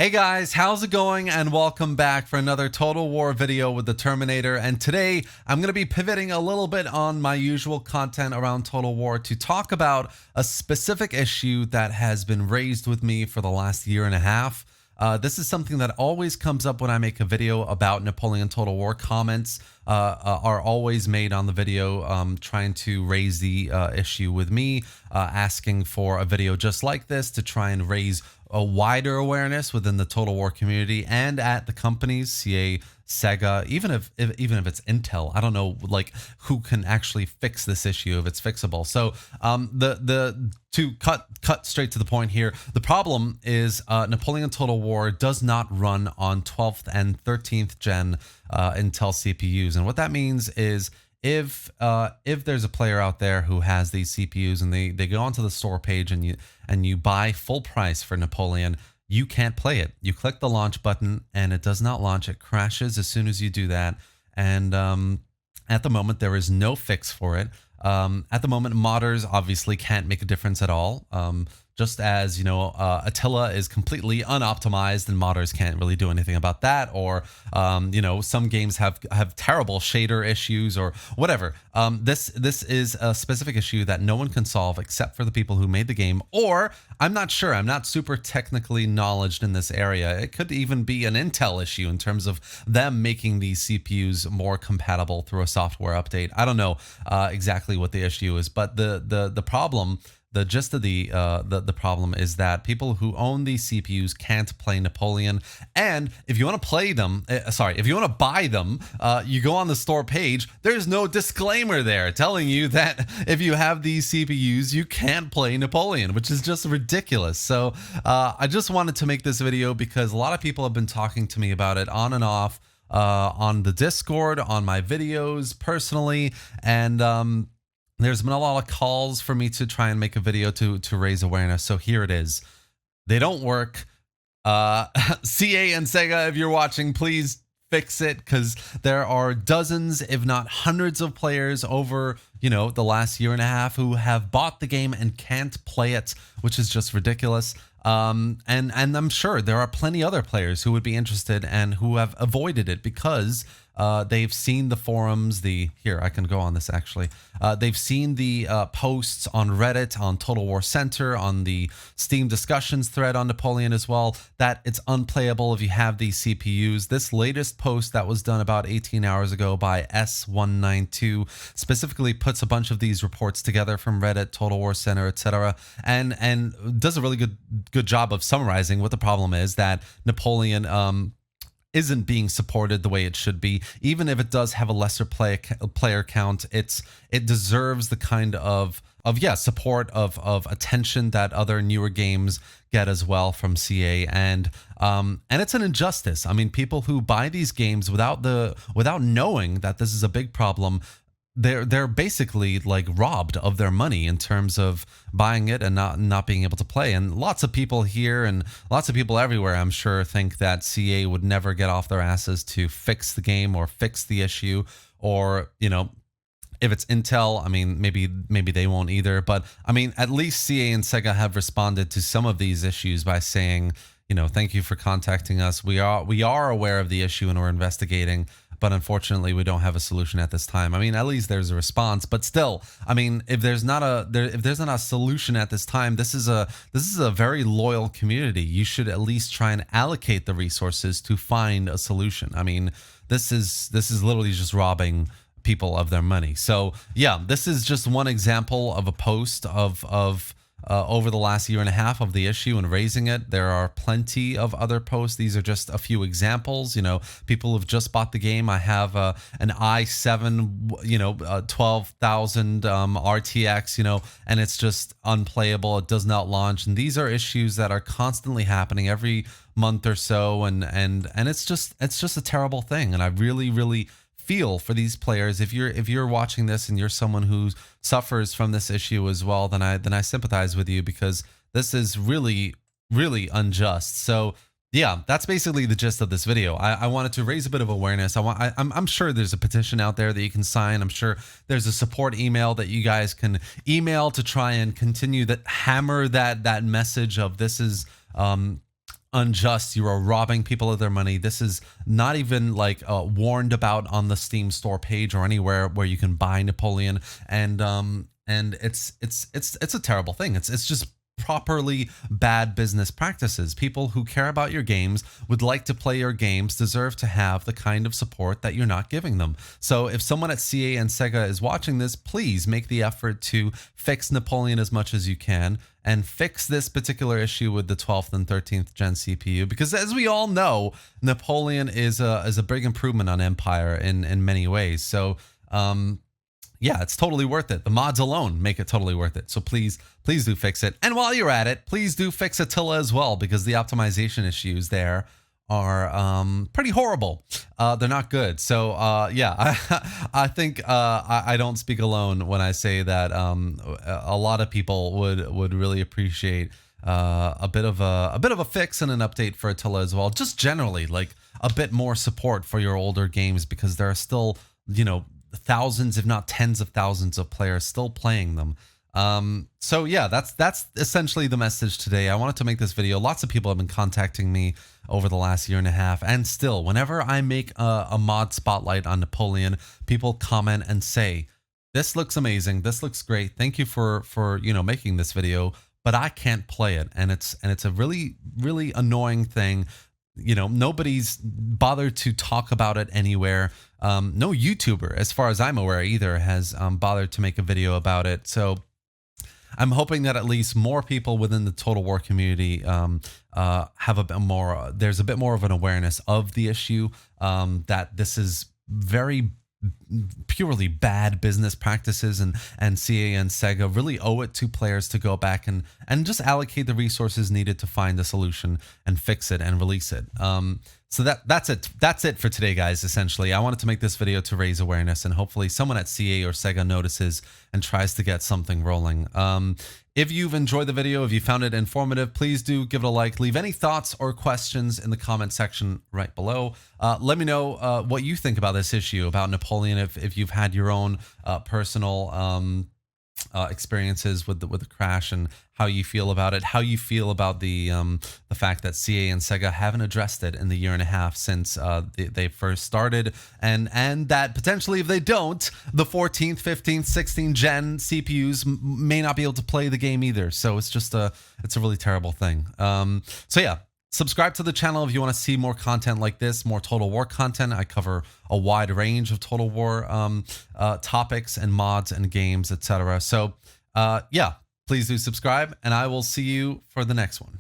Hey guys, how's it going? And welcome back for another Total War video with the Terminator. And today I'm going to be pivoting a little bit on my usual content around Total War to talk about a specific issue that has been raised with me for the last year and a half. This is something that always comes up when I make a video about Napoleon Total War. Comments are always made on the video trying to raise the issue with me, asking for a video just like this to try and raise a wider awareness within the Total War community and at the companies, CA, Sega, even if it's Intel. I don't know like who can actually fix this issue if it's fixable. So to cut straight to the point here, the problem is Napoleon Total War does not run on 12th and 13th gen Intel CPUs, and what that means is if there's a player out there who has these CPUs and they go onto the store page and you buy full price for Napoleon, you can't play it. You click the launch button and it does not launch. It crashes as soon as you do that. And at the moment, there is no fix for it. At the moment, modders obviously can't make a difference at all. Just as, you know, Attila is completely unoptimized and modders can't really do anything about that. Or, you know, some games have terrible shader issues or whatever. This is a specific issue that no one can solve except for the people who made the game. Or I'm not sure. I'm not super technically knowledgeable in this area. It could even be an Intel issue in terms of them making these CPUs more compatible through a software update. I don't know exactly what the issue is, but the problem. The gist of the problem is that people who own these CPUs can't play Napoleon, and if you want to play them, if you want to buy them, you go on the store page. There's no disclaimer there telling you that if you have these CPUs, you can't play Napoleon, which is just ridiculous. So I just wanted to make this video because a lot of people have been talking to me about it on and off on the Discord, on my videos personally, and there's been a lot of calls for me to try and make a video to raise awareness. So here it is. They don't work. CA and Sega, if you're watching, please fix it, because there are dozens, if not hundreds of players over, you know, the last year and a half who have bought the game and can't play it, which is just ridiculous. And I'm sure there are plenty other players who would be interested and who have avoided it because they've seen the forums, here, I can go on this actually. They've seen the posts on Reddit, on Total War Center, on the Steam discussions thread on Napoleon as well, that it's unplayable if you have these CPUs. This latest post that was done about 18 hours ago by S192 specifically puts a bunch of these reports together from Reddit, Total War Center, etc., and does a really good job of summarizing what the problem is, that Napoleon isn't being supported the way it should be. Even if it does have a lesser player count, it deserves the kind of support of attention that other newer games get as well from CA, and it's an injustice. I mean, people who buy these games without knowing that this is a big problem, they're basically like robbed of their money in terms of buying it and not being able to play. And lots of people here and lots of people everywhere, I'm sure, think that CA would never get off their asses to fix the game or fix the issue, or, you know, if it's Intel, I mean, maybe they won't either. But I mean, at least CA and Sega have responded to some of these issues by saying, you know, thank you for contacting us. We are aware of the issue and we're investigating, but unfortunately we don't have a solution at this time. I mean, at least there's a response, but still, I mean, if there's not a solution at this time, this is a very loyal community. You should at least try and allocate the resources to find a solution. I mean, this is literally just robbing people of their money. So yeah, this is just one example of a post of over the last year and a half of the issue and raising it. There are plenty of other posts. These are just a few examples. You know, people have just bought the game. I have an i7, you know, 12,000 RTX, you know, and it's just unplayable. It does not launch. And these are issues that are constantly happening every month or so. And it's just a terrible thing. And I really feel for these players. If you're watching this and you're someone who suffers from this issue as well, then I sympathize with you, because this is really unjust. So yeah, that's basically the gist of this video. I wanted to raise a bit of awareness. I'm sure there's a petition out there that you can sign. I'm sure there's a support email that you guys can email to try and continue that, hammer that message of this is unjust. You are robbing people of their money. This is not even like warned about on the Steam store page or anywhere where you can buy Napoleon. And it's a terrible thing. It's just properly bad business practices. People who care about your games, would like to play your games, deserve to have the kind of support that you're not giving them. So if someone at CA and Sega is watching this, please make the effort to fix Napoleon as much as you can, and fix this particular issue with the 12th and 13th gen CPU, because as we all know, Napoleon is a big improvement on Empire in many ways. So yeah, it's totally worth it. The mods alone make it totally worth it. So please do fix it. And while you're at it, please do fix Attila as well, because the optimization issues there are pretty horrible. They're not good. So yeah, I think I don't speak alone when I say that a lot of people would really appreciate a bit of a fix and an update for Attila as well. Just generally, like a bit more support for your older games, because there are still, you know, thousands, if not tens of thousands of players still playing them. So yeah, that's essentially the message today. I wanted to make this video. Lots of people have been contacting me over the last year and a half, and still, whenever I make a mod spotlight on Napoleon, people comment and say, this looks amazing, this looks great, thank you for you know, making this video, but I can't play it. And it's a really annoying thing. You know, nobody's bothered to talk about it anywhere. No YouTuber, as far as I'm aware, either has bothered to make a video about it. So I'm hoping that at least more people within the Total War community have a bit more, there's a bit more of an awareness of the issue, that this is very purely bad business practices, and CA and Sega really owe it to players to go back and just allocate the resources needed to find a solution and fix it and release it. So that's it for today, guys. Essentially, I wanted to make this video to raise awareness, and hopefully someone at CA or Sega notices and tries to get something rolling. If you've enjoyed the video, if you found it informative, please do give it a like. Leave any thoughts or questions in the comment section right below. Let me know what you think about this issue, about Napoleon, if you've had your own personal experiences with the crash, and how you feel about it, how you feel about the fact that CA and Sega haven't addressed it in the year and a half since they first started, and that potentially, if they don't, the 14th, 15th, 16th gen CPUs may not be able to play the game either. So it's just it's a really terrible thing. So yeah, subscribe to the channel if you want to see more content like this, more Total War content. I cover a wide range of Total War topics and mods and games, etc. So yeah, please do subscribe, and I will see you for the next one.